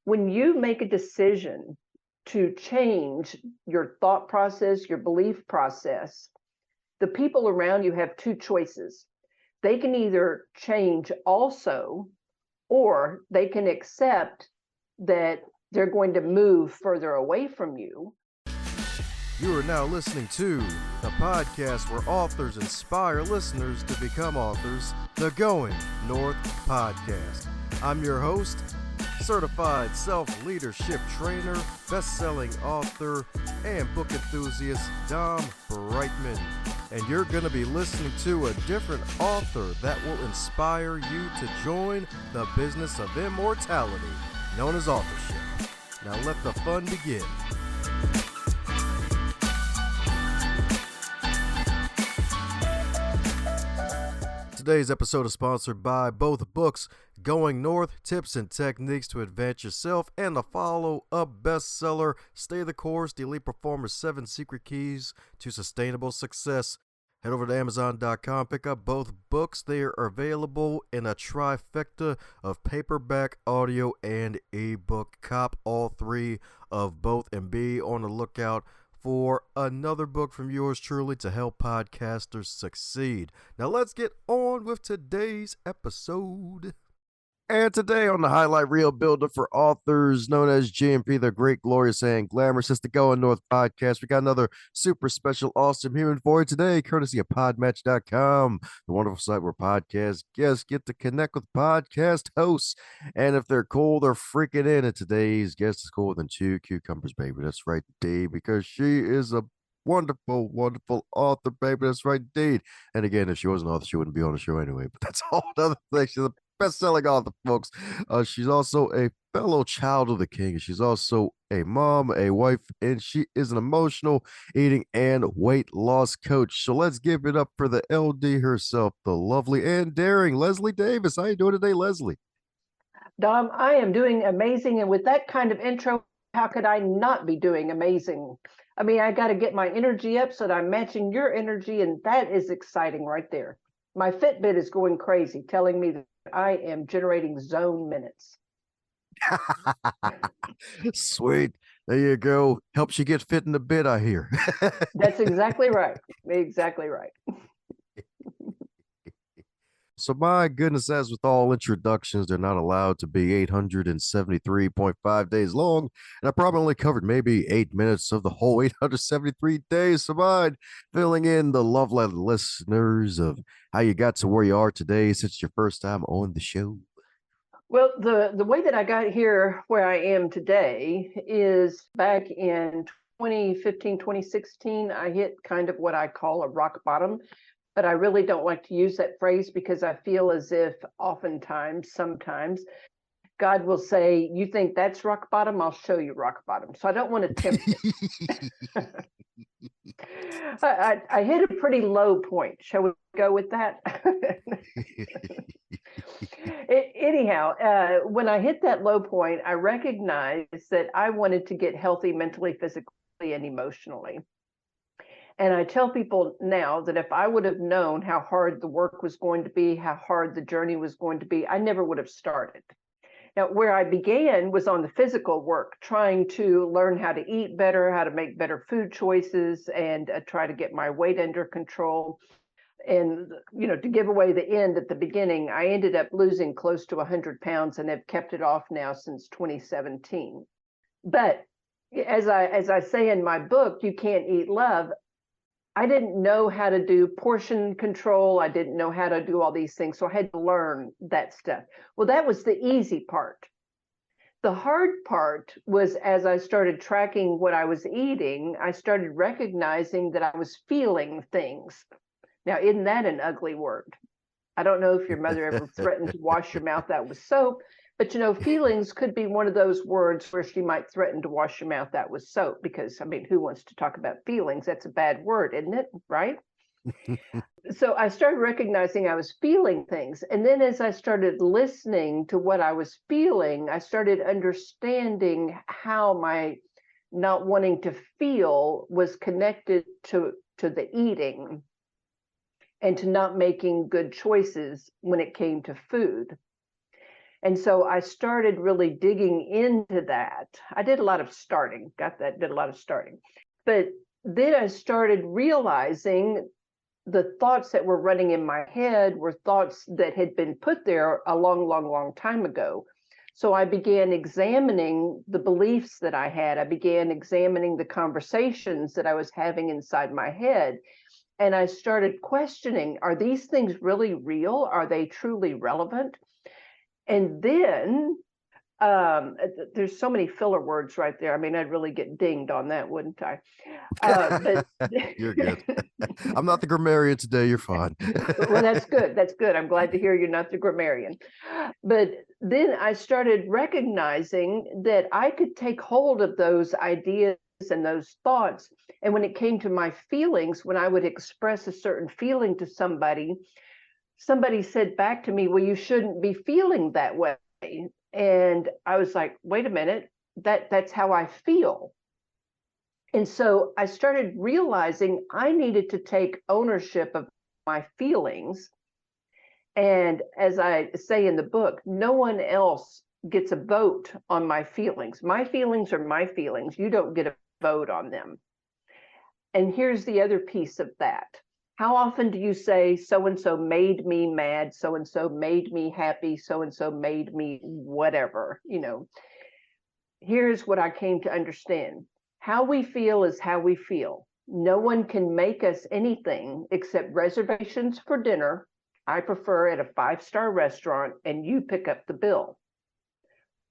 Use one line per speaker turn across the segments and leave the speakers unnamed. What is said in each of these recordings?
When you make a decision to change your thought process, your belief process, the people around you have two choices. They can either change also, or they can accept that they're going to move further away from you.
You are now listening to the podcast where authors inspire listeners to become authors, the Going North Podcast. I'm your host, certified self-leadership trainer, best-selling author, and book enthusiast, Dom Brightman. And you're going to be listening to a different author that will inspire you to join the business of immortality, known as authorship. Now let the fun begin. Today's episode is sponsored by both books, Going North, Tips and Techniques to Advance Yourself, and the follow-up bestseller, Stay the Course, The Elite Performer's 7 Secret Keys to Sustainable Success. Head over to Amazon.com, pick up both books. They are available in a trifecta of paperback, audio, and ebook. Cop all three of both and be on the lookout for another book from yours truly to help podcasters succeed. Now let's get on with today's episode. And today on the Highlight Reel Builder for authors known as GMP, the Great, Glorious, and Glamorous, it's the Going North Podcast. We got another super special, awesome human for you today, courtesy of podmatch.com, the wonderful site where podcast guests get to connect with podcast hosts. And if they're cool, they're freaking in. And today's guest is cooler than 2 cucumbers, baby. That's right, Dave, because she is a wonderful, wonderful author, baby. That's right, indeed. And again, if she wasn't an author, she wouldn't be on the show anyway. But that's a whole other thing. She's a best-selling author, folks. She's also a fellow child of the king. And she's also a mom, a wife, and she is an emotional eating and weight loss coach. So let's give it up for the LD herself, the lovely and daring Leslie Davis. How you doing today, Leslie?
Dom, I am doing amazing. And with that kind of intro, how could I not be doing amazing? I mean, I got to get my energy up so that I'm matching your energy. And that is exciting right there. My Fitbit is going crazy, telling me that I am generating zone minutes.
Sweet. There you go. Helps you get fit in the bit, I hear.
That's exactly right. Exactly right.
So my goodness, as with all introductions, they're not allowed to be 873.5 days long. And I probably only covered maybe 8 minutes of the whole 873 days. So mind filling in the lovely listeners of how you got to where you are today since it's your first time on the show.
Well, the way that I got here where I am today is back in 2015, 2016, I hit kind of what I call a rock bottom. But I really don't like to use that phrase because I feel as if sometimes, God will say, you think that's rock bottom? I'll show you rock bottom. So I don't want to tempt it. I hit a pretty low point. Shall we go with that? Anyhow, when I hit that low point, I recognized that I wanted to get healthy mentally, physically, and emotionally. And I tell people now that if I would have known how hard the work was going to be, how hard the journey was going to be, I never would have started. Now, where I began was on the physical work, trying to learn how to eat better, how to make better food choices, and try to get my weight under control. And, to give away the end at the beginning, I ended up losing close to 100 pounds and have kept it off now since 2017. But as I say in my book, You Can't Eat Love, I didn't know how to do portion control. I didn't know how to do all these things. So I had to learn that stuff. Well, that was the easy part. The hard part was as I started tracking what I was eating, I started recognizing that I was feeling things. Now, isn't that an ugly word? I don't know if your mother ever threatened to wash your mouth out with soap, but feelings could be one of those words where she might threaten to wash your mouth out with soap because, who wants to talk about feelings? That's a bad word, isn't it? Right? So I started recognizing I was feeling things. And then as I started listening to what I was feeling, I started understanding how my not wanting to feel was connected to the eating and to not making good choices when it came to food. And so I started really digging into that. I did a lot of starting, did a lot of starting. But then I started realizing the thoughts that were running in my head were thoughts that had been put there a long, long, long time ago. So I began examining the beliefs that I had. I began examining the conversations that I was having inside my head. And I started questioning, are these things really real? Are they truly relevant? And then there's so many filler words right there. I mean, I'd really get dinged on that, wouldn't I? But
You're good. I'm not the grammarian today. You're fine.
well, that's good. That's good. I'm glad to hear you're not the grammarian. But then I started recognizing that I could take hold of those ideas and those thoughts. And when it came to my feelings, when I would express a certain feeling to somebody, somebody said back to me, well, you shouldn't be feeling that way. And I was like, wait a minute, that's how I feel. And so I started realizing I needed to take ownership of my feelings. And as I say in the book, no one else gets a vote on my feelings. My feelings are my feelings. You don't get a vote on them. And here's the other piece of that. How often do you say, so-and-so made me mad, so-and-so made me happy, so-and-so made me whatever, Here's what I came to understand. How we feel is how we feel. No one can make us anything except reservations for dinner. I prefer at a 5-star restaurant, and you pick up the bill.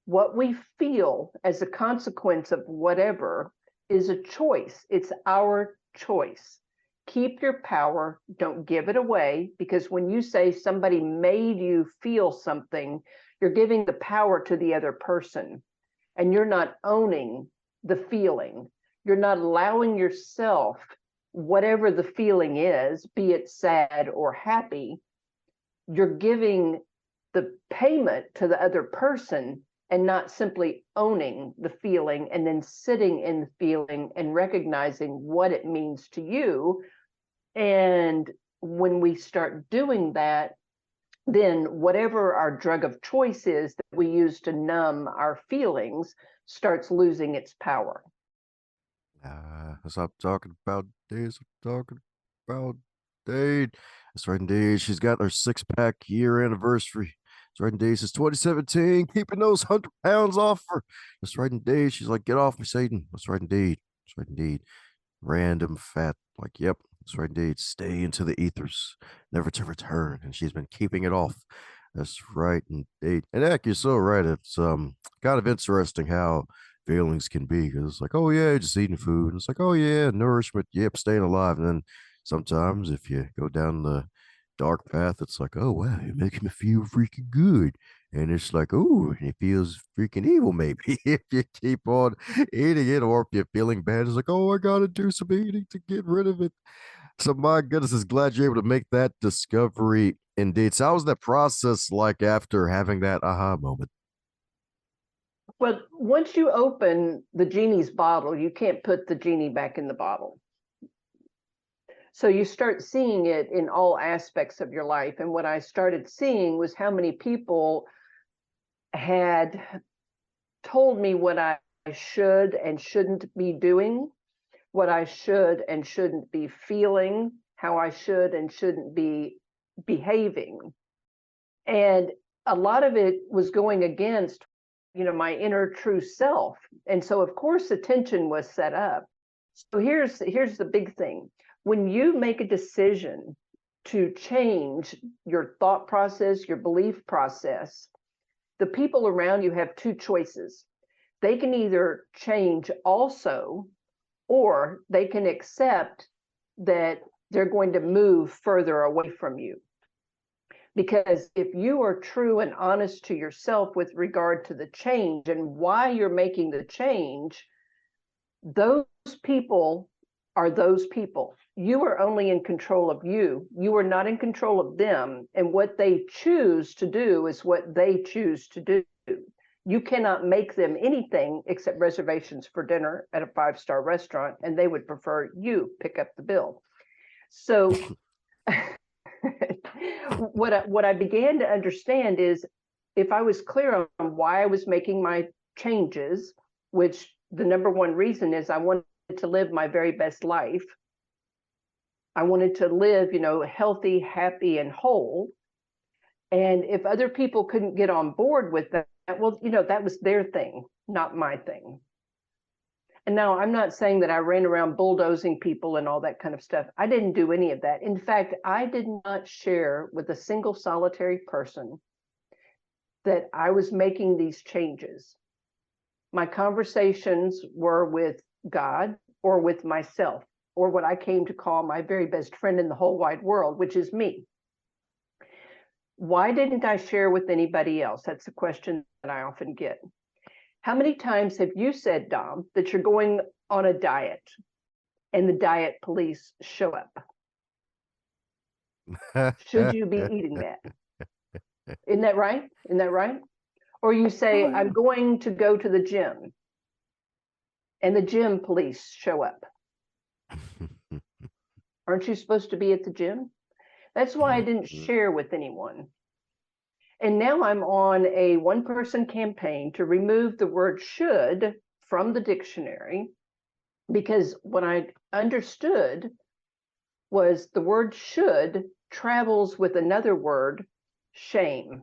What we feel as a consequence of whatever is a choice. It's our choice. Keep your power. Don't give it away, because when you say somebody made you feel something, you're giving the power to the other person, and you're not owning the feeling. You're not allowing yourself, whatever the feeling is, be it sad or happy, you're giving the payment to the other person and not simply owning the feeling and then sitting in the feeling and recognizing what it means to you. And when we start doing that, then whatever our drug of choice is that we use to numb our feelings starts losing its power.
Stop talking about days. I'm talking about date. That's right, indeed. She's got her 6-pack year anniversary. That's right, indeed. Since 2017, keeping those 100 pounds off her. That's right, indeed. She's like, get off me, Satan. That's right, indeed. That's right, indeed. Random fat. Like, yep. That's right, indeed. Stay into the ethers, never to return. And she's been keeping it off. That's right, indeed. And heck, you're so right. It's kind of interesting how feelings can be, because it's like, oh yeah, just eating food. And it's like, oh yeah, nourishment, yep, staying alive. And then sometimes if you go down the dark path, it's like, oh wow, you're making me feel freaking good. And it's like, oh, it feels freaking evil, maybe, if you keep on eating it, or if you're feeling bad, it's like, oh, I gotta do some eating to get rid of it. So my goodness, is glad you're able to make that discovery indeed. So how was that process like after having that aha moment?
Well, once you open the genie's bottle, you can't put the genie back in the bottle. So you start seeing it in all aspects of your life. And what I started seeing was how many people had told me what I should and shouldn't be doing, what I should and shouldn't be feeling, how I should and shouldn't be behaving. And a lot of it was going against, my inner true self. And so, of course, the tension was set up. So here's the big thing. When you make a decision to change your thought process, your belief process, the people around you have two choices. They can either change also, or they can accept that they're going to move further away from you. Because if you are true and honest to yourself with regard to the change and why you're making the change, those people are those people. You are only in control of you. You are not in control of them. And what they choose to do is what they choose to do. You cannot make them anything except reservations for dinner at a 5-star restaurant, and they would prefer you pick up the bill. So what I began to understand is if I was clear on why I was making my changes, which the number one reason is I wanted to live my very best life. I wanted to live, healthy, happy, and whole. And if other people couldn't get on board with that, well, that was their thing, not my thing. And now I'm not saying that I ran around bulldozing people and all that kind of stuff. I didn't do any of that. In fact, I did not share with a single solitary person that I was making these changes. My conversations were with God or with myself, or what I came to call my very best friend in the whole wide world, which is me. Why didn't I share with anybody else? That's a question that I often get. How many times have you said, Dom, that you're going on a diet and the diet police show up? Should you be eating that? Isn't that right? Isn't that right? Or you say, I'm going to go to the gym and the gym police show up. Aren't you supposed to be at the gym? That's why I didn't share with anyone. And now I'm on a one-person campaign to remove the word should from the dictionary, because what I understood was the word should travels with another word, shame.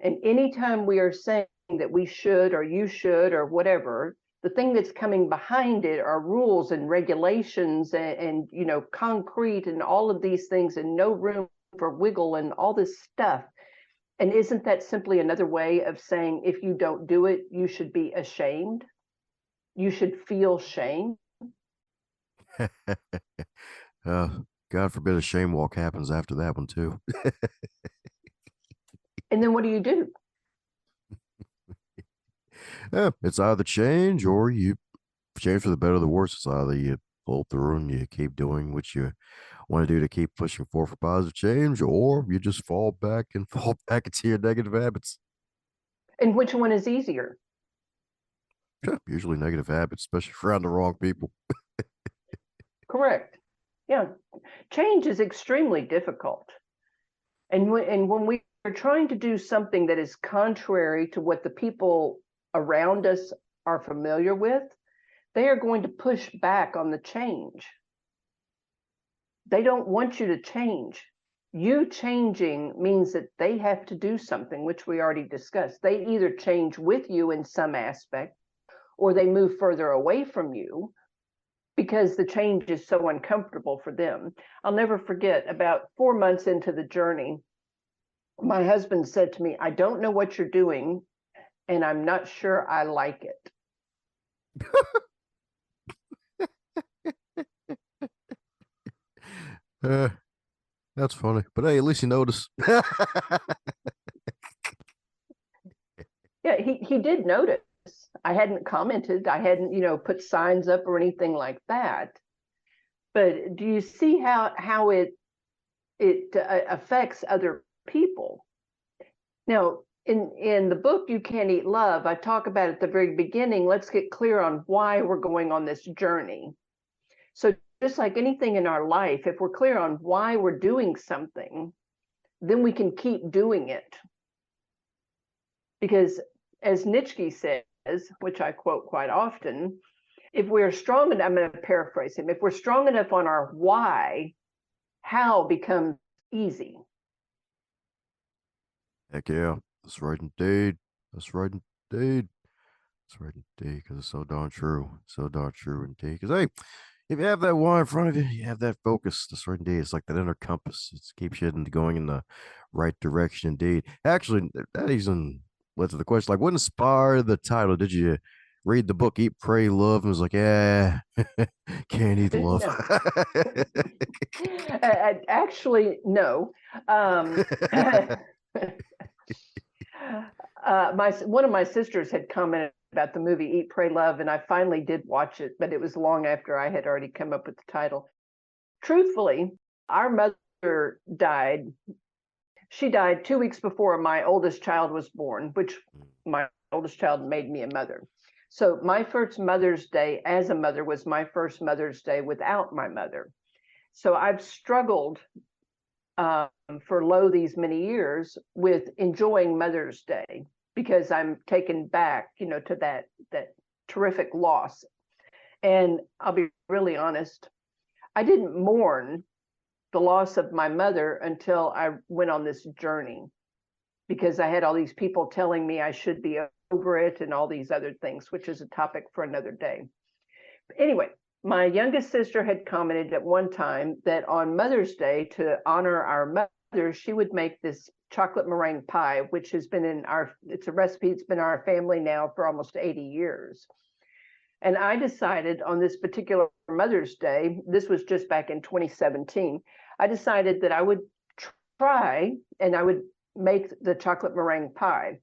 And anytime we are saying that we should or you should or whatever, the thing that's coming behind it are rules and regulations and concrete and all of these things, and no room for wiggle and all this stuff. And isn't that simply another way of saying if you don't do it, you should be ashamed? You should feel shame?
God forbid a shame walk happens after that one too.
And then what do?
Yeah, it's either change or you change for the better or the worse. It's either you pull through and you keep doing what you want to do to keep pushing forward for positive change, or you just fall back into your negative habits.
And which one is easier?
Usually negative habits, especially around the wrong people.
Correct. Yeah. Change is extremely difficult. And when we are trying to do something that is contrary to what the people around us are familiar with, they are going to push back on the change. They don't want you to change. You changing means that they have to do something, which we already discussed. They either change with you in some aspect, or they move further away from you because the change is so uncomfortable for them. I'll never forget, about 4 months into the journey, my husband said to me, I don't know what you're doing, and I'm not sure I like it.
That's funny. But hey, at least you notice.
Yeah, he did notice. I hadn't commented. I hadn't, put signs up or anything like that. But do you see how it affects other people? Now, in the book, You Can't Eat Love, I talk about at the very beginning, let's get clear on why we're going on this journey. So just like anything in our life, if we're clear on why we're doing something, then we can keep doing it. Because as Nietzsche says, which I quote quite often, if we're strong enough, I'm going to paraphrase him, if we're strong enough on our why, how becomes easy.
Heck yeah. That's right indeed. That's right indeed. That's right indeed. Because it's so darn true. So darn true indeed. Because hey, if you have that why in front of you, you have that focus. That's right indeed. It's like that inner compass. It keeps you going in the right direction indeed. Actually, that even led to the question, like, what inspired the title? Did you read the book Eat, Pray, Love, and was like, yeah, can't eat love?
Actually, no. One of my sisters had commented about the movie Eat, Pray, Love, and I finally did watch it, but it was long after I had already come up with the title. Truthfully, our mother died. She died 2 weeks before my oldest child was born, which my oldest child made me a mother. So my first Mother's Day as a mother was my first Mother's Day without my mother. So I've struggled for these many years with enjoying Mother's Day, because I'm taken back, to that terrific loss. And I'll be really honest, I didn't mourn the loss of my mother until I went on this journey, because I had all these people telling me I should be over it and all these other things, which is a topic for another day. Anyway, my youngest sister had commented at one time that on Mother's Day, to honor our mother, she would make this chocolate meringue pie, which has been it's a recipe that's been in our family now for almost 80 years. And I decided on this particular Mother's Day, this was just back in 2017, I decided that I would try and I would make the chocolate meringue pie.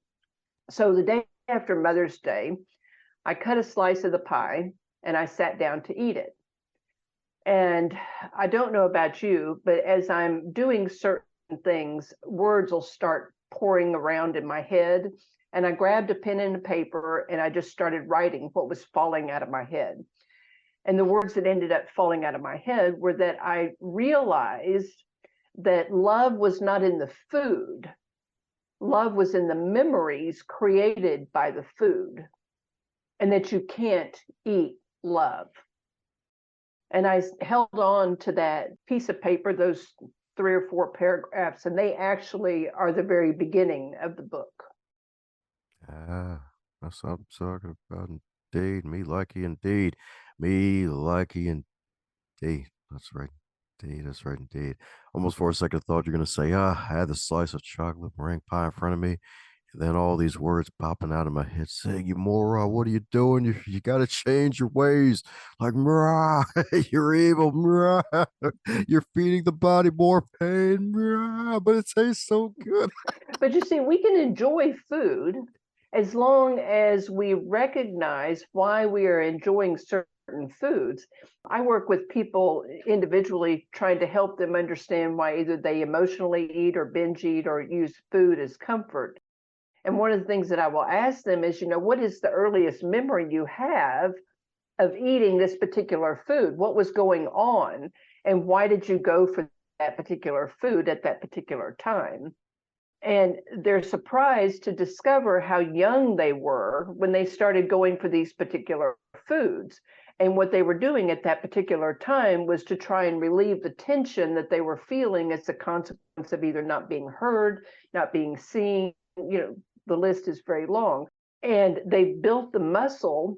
So the day after Mother's Day, I cut a slice of the pie and I sat down to eat it. And I don't know about you, but as I'm doing certain things, words will start pouring around in my head. And I grabbed a pen and a paper and I just started writing what was falling out of my head. And the words that ended up falling out of my head were that I realized that love was not in the food. Love was in the memories created by the food, and that you can't eat love. And I held on to that piece of paper, those 3 or 4 paragraphs, and they actually are the very beginning of the book.
Ah, that's what I'm talking about. Indeed, me lucky indeed. Me lucky indeed. That's right. Indeed, that's right indeed. Almost for a second thought you're gonna say, I had the slice of chocolate meringue pie in front of me. And then all these words popping out of my head saying, you moron, what are you doing? You gotta change your ways. Like, "Mrah, you're evil, mrah. You're feeding the body more pain, mrah, but it tastes so good."
But you see, we can enjoy food as long as we recognize why we are enjoying certain foods. I work with people individually, trying to help them understand why either they emotionally eat or binge eat or use food as comfort. And one of the things that I will ask them is, what is the earliest memory you have of eating this particular food? What was going on? And why did you go for that particular food at that particular time? And they're surprised to discover how young they were when they started going for these particular foods. And what they were doing at that particular time was to try and relieve the tension that they were feeling as a consequence of either not being heard, not being seen. The list is very long. And they built the muscle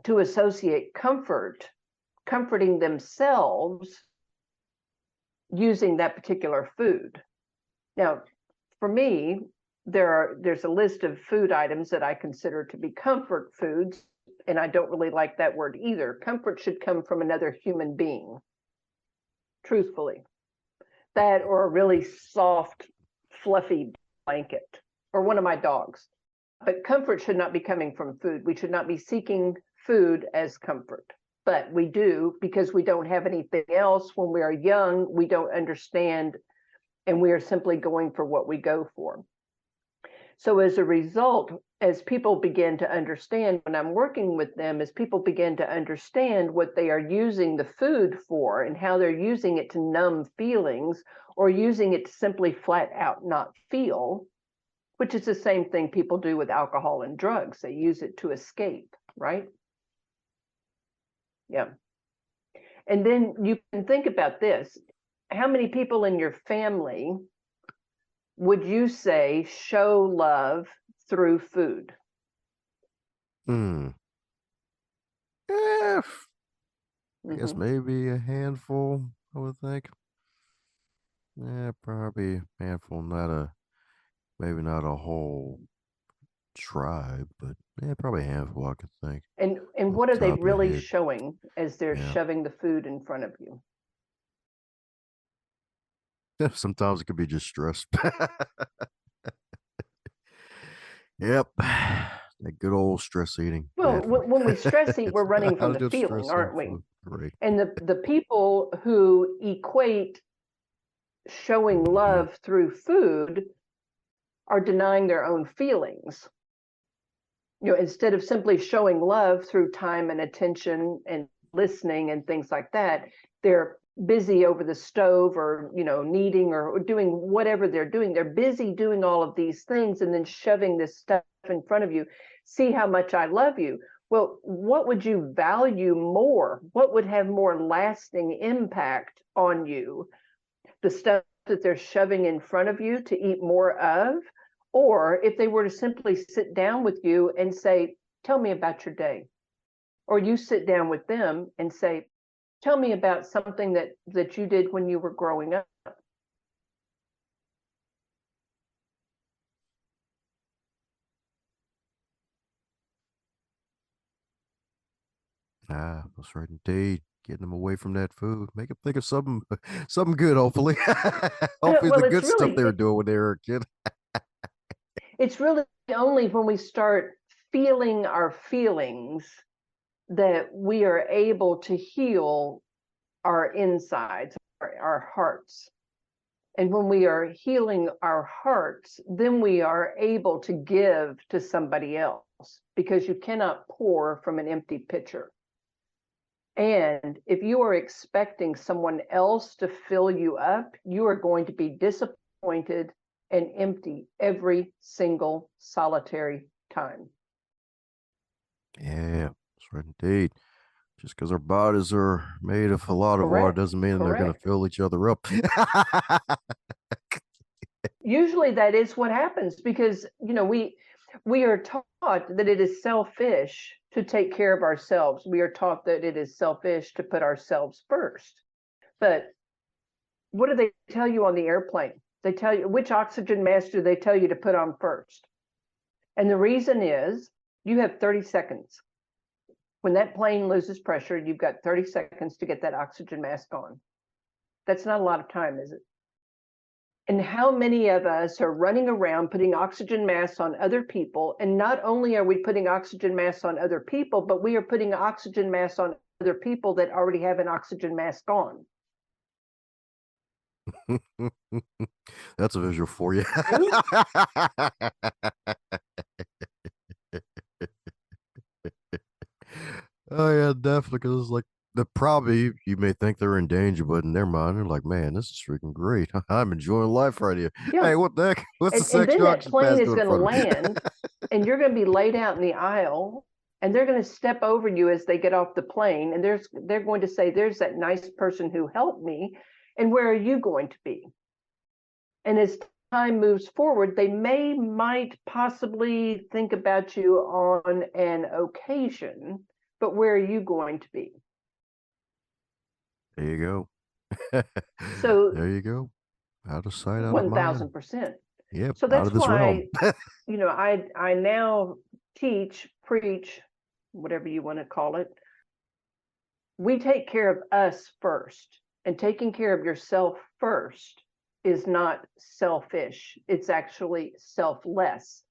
to associate comforting themselves using that particular food. Now, for me, there's a list of food items that I consider to be comfort foods, and I don't really like that word either. Comfort should come from another human being, truthfully. That, or a really soft, fluffy blanket, or one of my dogs. But comfort should not be coming from food. We should not be seeking food as comfort. But we do, because we don't have anything else. When we are young, we don't understand, and we are simply going for what we go for. So as a result, as people begin to understand, when I'm working with them, as people begin to understand what they are using the food for and how they're using it to numb feelings, or using it to simply flat out not feel, which is the same thing people do with alcohol and drugs. They use it to escape, right? Yeah. And then you can think about this. How many people in your family would you say show love through food?
Hmm. I guess maybe a handful, I would think. Yeah, probably a handful, maybe not a whole tribe, but yeah, probably a handful I could think.
And
Off
what are
the
they
top of the
really
head.
showing as they're
Yeah.
shoving the food in front of you?
Yeah, sometimes it could be just stress. Yep. That good old stress eating.
Well,
Bad for me.
when we stress eat,
It's
we're running
how
from
to
the
do
feeling,
stress and
aren't we?
food. Great.
And the people who equate showing
Mhm.
love through food are denying their own feelings. Instead of simply showing love through time and attention and listening and things like that, they're busy over the stove or, kneading or doing whatever they're doing. They're busy doing all of these things and then shoving this stuff in front of you. See how much I love you. Well, what would you value more? What would have more lasting impact on you? The stuff that they're shoving in front of you to eat more of? Or if they were to simply sit down with you and say, tell me about your day. Or you sit down with them and say, tell me about something that you did when you were growing up.
That's right indeed. Getting them away from that food. Make them think of something something good, hopefully. Hopefully
Well,
the good stuff they were doing when they were a kid.
it's really only when we start feeling our feelings that we are able to heal our insides, our hearts. And when we are healing our hearts, then we are able to give to somebody else, because you cannot pour from an empty pitcher. And if you are expecting someone else to fill you up, you are going to be disappointed and empty every single solitary time.
Yeah, that's right indeed. Just because our bodies are made of a lot of water doesn't mean they're going to fill each other up.
Usually that is what happens, because we are taught that it is selfish to take care of ourselves. We are taught that it is selfish to put ourselves first. But what do they tell you on the airplane? They tell you, which oxygen mask do they tell you to put on first? And the reason is you have 30 seconds. When that plane loses pressure, you've got 30 seconds to get that oxygen mask on. That's not a lot of time, is it? And how many of us are running around putting oxygen masks on other people? And not only are we putting oxygen masks on other people, but we are putting oxygen masks on other people that already have an oxygen mask on.
That's a visual for you. Oh yeah, definitely. Because it's like the probably you may think they're in danger, but in their mind, they're like, "Man, this is freaking great. I'm enjoying life right here."
Yeah.
Hey, what the heck? What's the
And then
section
that
oxygen
plane
mask
is
doing in
going to
front of me?
land, and you're going to be laid out in the aisle, and they're going to step over you as they get off the plane, and they're going to say, "There's that nice person who helped me," and where are you going to be? And as time moves forward, they might possibly think about you on an occasion, but where are you going to be?
There you go.
So
There you go. Out of sight, out of mind.
1000%.
Yep,
So
out of
that's
this realm.
why, I now teach, preach, whatever you want to call it. We take care of us first, and taking care of yourself first is not selfish. It's actually selfless,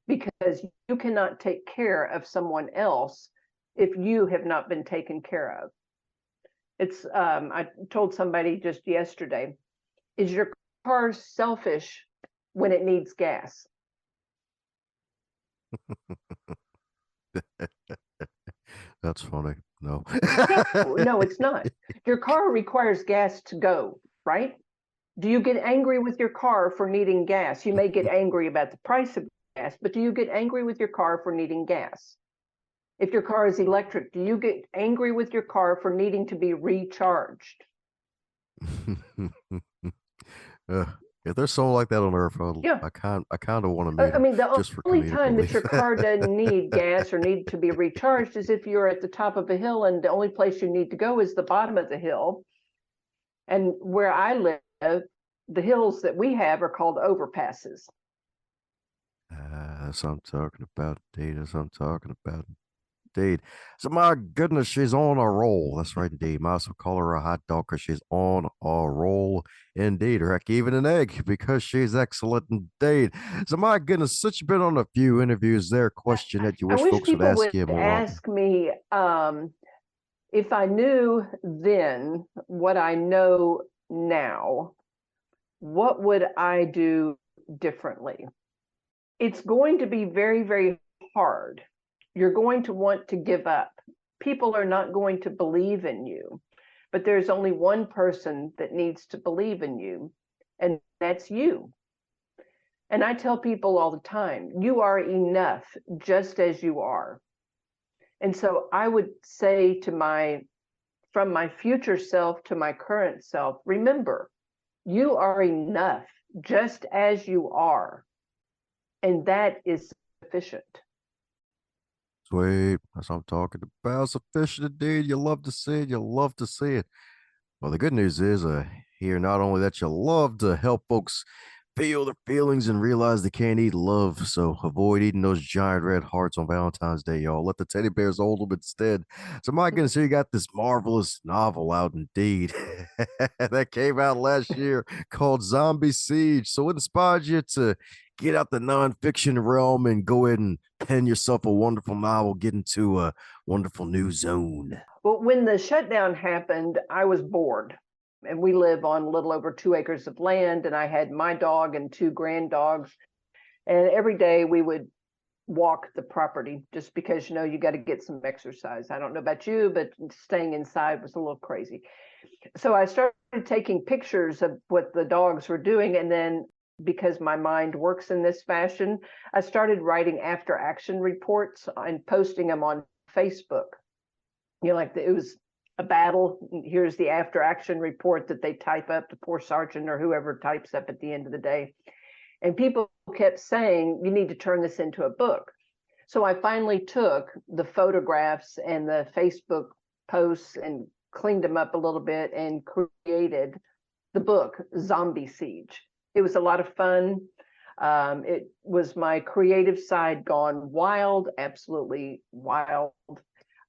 because you cannot take care of someone else if you have not been taken care of. It's I told somebody just yesterday, is your car selfish when it needs gas?
That's funny. No.
No, it's not. Your car requires gas to go, right? Do you get angry with your car for needing gas? You may get angry about the price of gas, but do you get angry with your car for needing gas? If your car is electric, do you get angry with your car for needing to be recharged?
If there's someone like that on Earth,
Yeah.
I kind of want to meet
I
him
mean, the
just for
only
comedic
time that
relief.
your car doesn't need gas or need to be recharged is if you're at the top of a hill and the only place you need to go is the bottom of the hill. And where I live, the hills that we have are called overpasses.
That's what I'm talking about, indeed. That's what I'm talking about, indeed. So, my goodness, she's on a roll. That's right, indeed. Might as well call her a hot dog because she's on a roll, indeed. Or heck, even an egg because she's excellent, indeed. So, my goodness, since you've been on a few interviews, is there a question that you
I
wish
wish
folks would
people
ask
would
you more often?
ask me, if I knew then what I know now, what would I do differently? It's going to be very, very hard. You're going to want to give up. People are not going to believe in you. but there's only one person that needs to believe in you, and that's you. And I tell people all the time, you are enough just as you are. And so I would say to from my future self to my current self, remember, you are enough just as you are. And that is sufficient.
Sweet. That's what I'm talking about. Sufficient indeed. You love to see it. You love to see it. Well, the good news is here not only that you love to help folks feel their feelings and realize they can't eat love. So avoid eating those giant red hearts on Valentine's Day, y'all. Let the teddy bears hold them instead. So my goodness, here you got this marvelous novel out indeed that came out last year called Zombie Siege. So it inspired you to get out the nonfiction realm and go ahead and pen yourself a wonderful novel, get into a wonderful new zone.
Well, when the shutdown happened, I was bored. And we live on a little over 2 acres of land, and I had my dog and 2 grand dogs. And every day we would walk the property just because, you got to get some exercise. I don't know about you, but staying inside was a little crazy. So I started taking pictures of what the dogs were doing. And then because my mind works in this fashion, I started writing after action reports and posting them on Facebook. It was a battle. Here's the after action report that they type up, the poor sergeant or whoever types up at the end of the day. And people kept saying, you need to turn this into a book. So I finally took the photographs and the Facebook posts and cleaned them up a little bit and created the book, Zombie Siege. It was a lot of fun. It was my creative side gone wild, absolutely wild.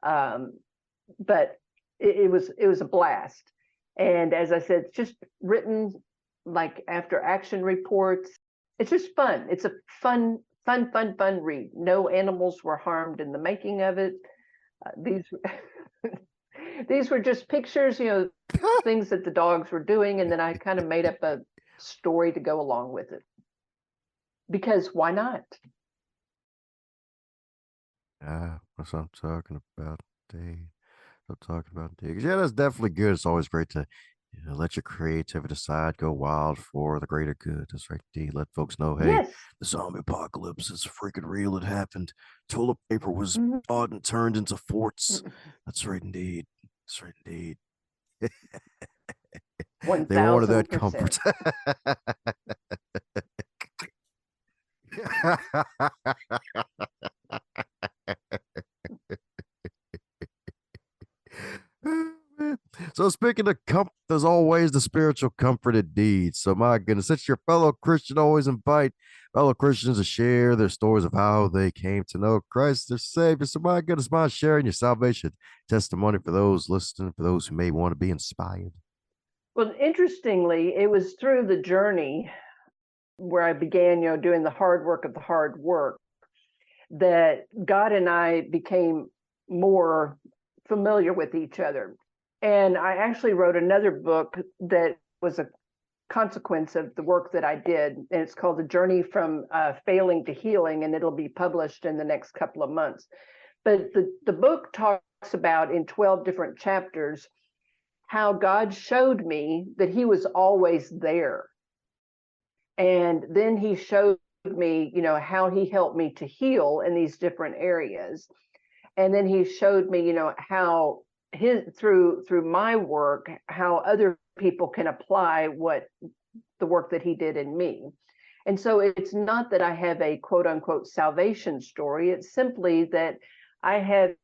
But it was a blast. And as I said, it's just written like after action reports. It's just fun. It's a fun read. No animals were harmed in the making of it. These were just pictures, things that the dogs were doing, and then I kind of made up a story to go along with it. Because why not?
That's what I'm talking about, Dave. I'm talking about digs. Yeah, that's definitely good. It's always great to let your creativity side go wild for the greater good. That's right, D. Let folks know, hey,
Yes.
the zombie apocalypse is freaking real. It happened. Toilet paper was
Mhm.
bought and turned into forts. That's right, indeed. That's right, indeed. They wanted that
1000%.
comfort. So speaking of comfort, there's always the spiritual comfort indeed. So my goodness, since your fellow Christian, always invite fellow Christians to share their stories of how they came to know Christ, their Savior. So my goodness, mind sharing your salvation testimony for those listening, for those who may want to be inspired.
Well, interestingly, it was through the journey where I began, doing the hard work of the hard work, that God and I became more familiar with each other. And I actually wrote another book that was a consequence of the work that I did. And it's called The Journey from Failing to Healing, and it'll be published in the next couple of months. But the book talks about in 12 different chapters how God showed me that he was always there. And then he showed me, how he helped me to heal in these different areas. And then he showed me, how through my work, how other people can apply the work that he did in me. And so it's not that I have a quote unquote salvation story. It's simply that I have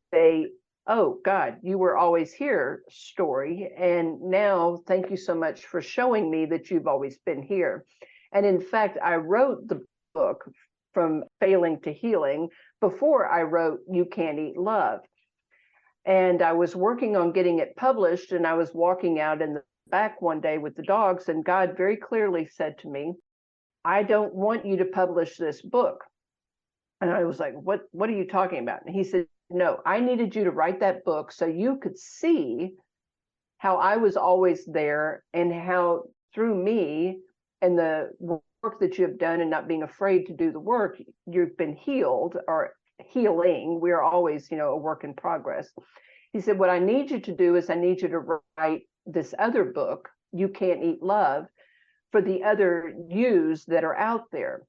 oh God, you were always here story. And now thank you so much for showing me that you've always been here. And in fact, I wrote the book From Failing to Healing before I wrote You Can't Eat Love. And I was working on getting it published, and I was walking out in the back one day with the dogs, and God very clearly said to me, I don't want you to publish this book. And I was like, what are you talking about? And he said, no, I needed you to write that book so you could see how I was always there, and how through me and the work that you have done and not being afraid to do the work, you've been healed or healing. We're always, a work in progress. He said, what I need you to do is I need you to write this other book, You Can't Eat Love, for the other yous that are out there.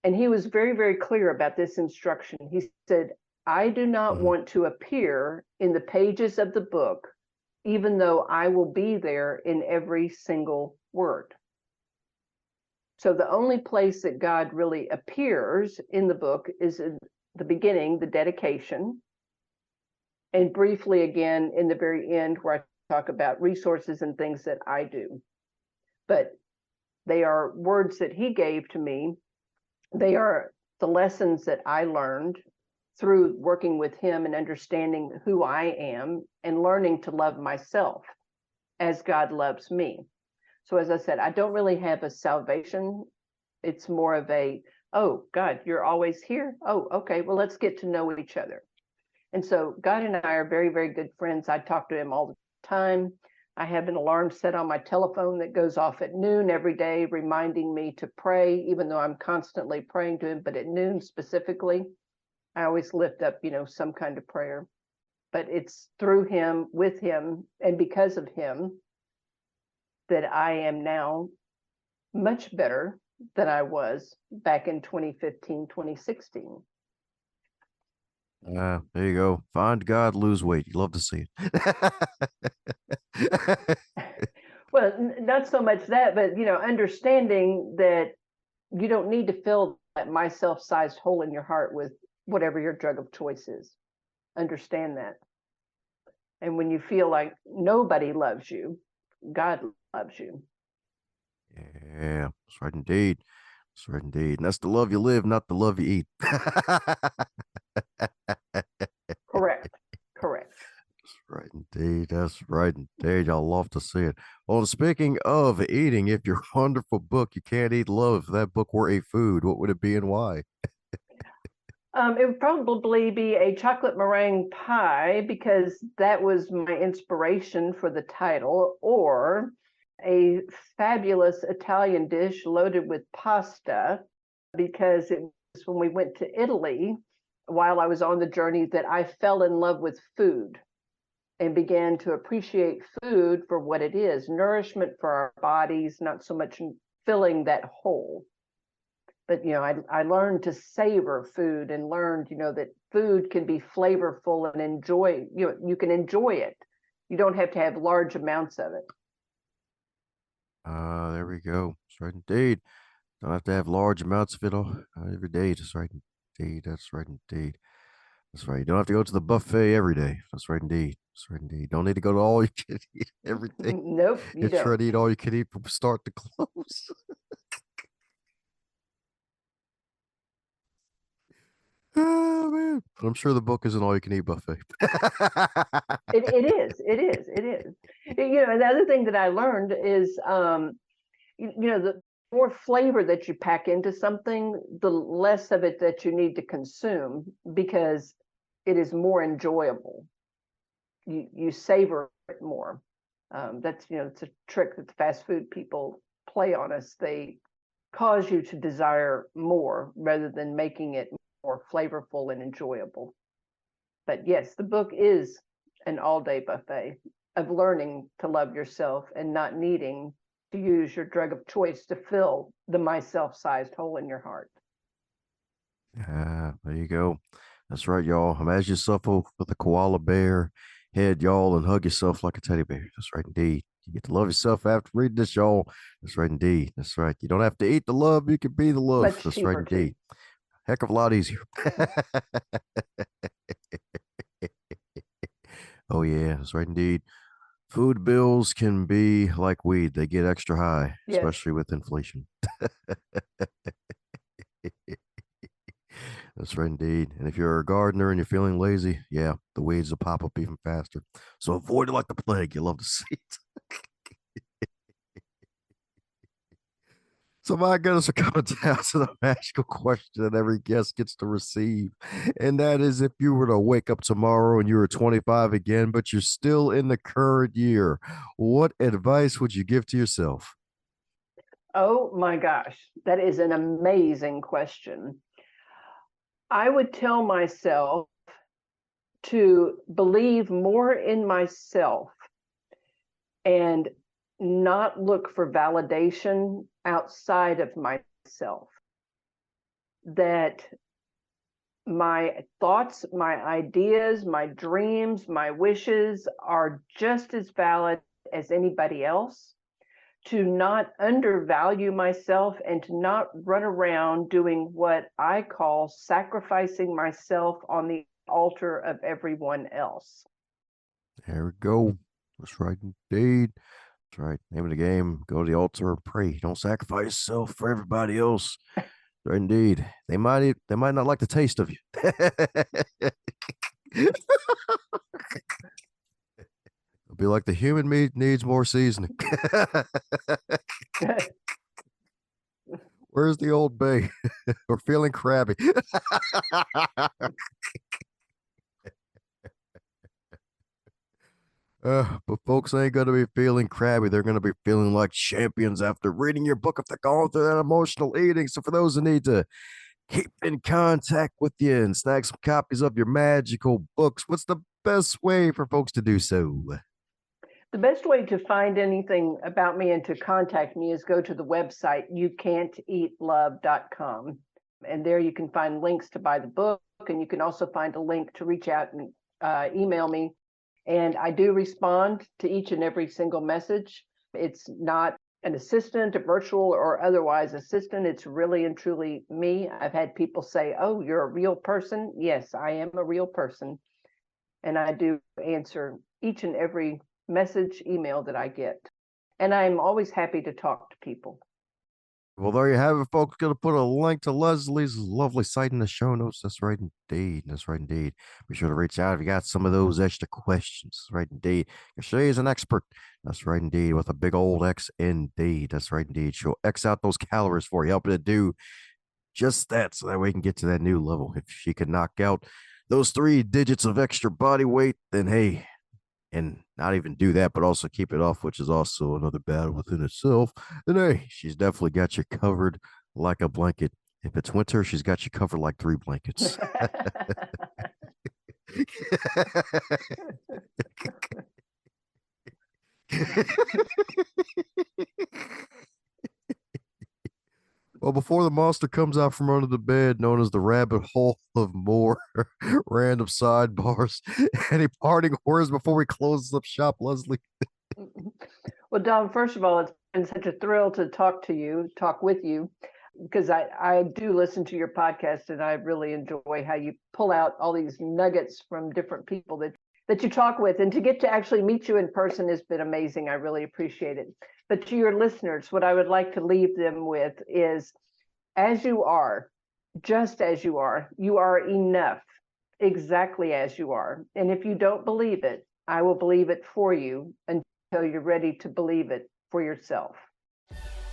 And he was very, very clear about this instruction. He said, I do not want to appear in the pages of the book, even though I will be there in every single word. So the only place that God really appears in the book is in the beginning, the dedication, and briefly again in the very end where I talk about resources and things that I do. But they are words that he gave to me. They are the lessons that I learned through working with him and understanding who I am and learning to love myself as God loves me. So as I said, I don't really have a salvation. It's more of a, oh, God, you're always here. Oh, okay, well, let's get to know each other. And so God and I are very, very good friends. I talk to him all the time. I have an alarm set on my telephone that goes off at noon every day, reminding me to pray, even though I'm constantly praying to him. But at noon specifically, I always lift up, some kind of prayer. But it's through him, with him, and because of him that I am now much better than I was back in 2015, 2016.
There you go. Find God, lose weight. You love to see it.
Well, not so much that, but understanding that you don't need to fill that myself-sized hole in your heart with whatever your drug of choice is. Understand that. And when you feel like nobody loves you, God loves you.
Yeah, that's right indeed. That's right indeed. And that's the love you live, not the love you eat.
Correct. Correct.
That's right indeed. That's right indeed. Y'all love to see it. Well, speaking of eating, if your wonderful book, You Can't Eat Love, if that book were a food, what would it be and why?
It would probably be a chocolate meringue pie because that was my inspiration for the title, or a fabulous Italian dish loaded with pasta, because it was when we went to Italy while I was on the journey that I fell in love with food and began to appreciate food for what it is, nourishment for our bodies, not so much filling that hole. But I learned to savor food and learned that food can be flavorful and enjoy, you can enjoy it. You don't have to have large amounts of it.
There we go. That's right indeed. Don't have to have large amounts of it all every day. That's right indeed. That's right indeed. That's right. You don't have to go to the buffet every day. That's right indeed. That's right indeed. Don't need to go to all you can eat every day.
Nope, you
You try
don't.
to eat all you can eat from start to close. Oh man. But I'm sure the book isn't all you can eat buffet.
It is. It is. It is. Another thing that I learned is, the more flavor that you pack into something, the less of it that you need to consume because it is more enjoyable. You savor it more. That's it's a trick that the fast food people play on us. They cause you to desire more rather than making it more flavorful and enjoyable. But yes, the book is an all-day buffet of learning to love yourself and not needing to use your drug of choice to fill the myself-sized hole in your heart.
There you go. That's right, y'all. Imagine yourself with a koala bear head, y'all, and hug yourself like a teddy bear. That's right, indeed. You get to love yourself after reading this, y'all. That's right, indeed. That's right. You don't have to eat the love. You can be the love.
Much
That's right,
cheaper too.
indeed. Heck of a lot easier. Oh, yeah. That's right, indeed. Food bills can be like weed. They get extra high,
Yes.
especially with inflation. That's right, indeed. And if you're a gardener and you're feeling lazy, yeah, the weeds will pop up even faster. So avoid it like the plague. You love to see it. So my goodness, we're coming down to the magical question that every guest gets to receive. And that is, if you were to wake up tomorrow and you were 25 again, but you're still in the current year, what advice would you give to yourself?
Oh my gosh, that is an amazing question. I would tell myself to believe more in myself and not look for validation outside of myself. That my thoughts, my ideas, my dreams, my wishes are just as valid as anybody else. To not undervalue myself and to not run around doing what I call sacrificing myself on the altar of everyone else.
There we go. That's right, indeed. That's right. Name of the game. Go to the altar and pray. Don't sacrifice yourself for everybody else. Right, indeed. They might not like the taste of you. It'll be like the human meat needs more seasoning. Where's the Old Bay? We're feeling crabby. But folks ain't going to be feeling crabby. They're going to be feeling like champions after reading your book if they're going through that emotional eating. So for those who need to keep in contact with you and snag some copies of your magical books, what's the best way for folks to do so?
The best way to find anything about me and to contact me is go to the website youcan'teatlove.com. And there you can find links to buy the book, and you can also find a link to reach out and email me. And I do respond to each and every single message. It's not an assistant, a virtual or otherwise assistant. It's really and truly me. I've had people say, "Oh, you're a real person." Yes, I am a real person. And I do answer each and every message, email that I get. And I'm always happy to talk to people.
Well, there you have it, folks. Going to put a link to Leslie's lovely site in the show notes. That's right, indeed. That's right, indeed. Be sure to reach out if you got some of those extra questions. That's right, indeed. She is an expert. That's right, indeed. With a big old X, indeed. That's right, indeed. She'll X out those calories for you, helping to do just that so that we can get to that new level. If she could knock out those 3 digits of extra body weight, then hey, and not even do that, but also keep it off, which is also another battle within itself. And hey, she's definitely got you covered like a blanket. If it's winter, she's got you covered like 3 blankets. Well, before the monster comes out from under the bed, known as the rabbit hole of more random sidebars, any parting words before we close up shop, Leslie?
Well, Don, first of all, it's been such a thrill to talk with you, because I do listen to your podcast, and I really enjoy how you pull out all these nuggets from different people that you talk with. And to get to actually meet you in person has been amazing. I really appreciate it. But to your listeners, what I would like to leave them with is, as you are, just as you are enough, exactly as you are. And if you don't believe it, I will believe it for you until you're ready to believe it for yourself.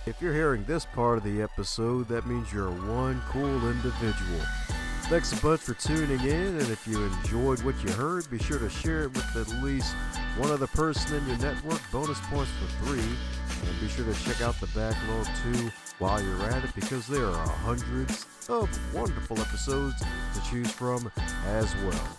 If you're hearing this part of the episode, that means you're one cool individual. Thanks a bunch for tuning in, and if you enjoyed what you heard, be sure to share it with at least one other person in your network. Bonus points for 3. And be sure to check out the backlog too while you're at it, because there are hundreds of wonderful episodes to choose from as well.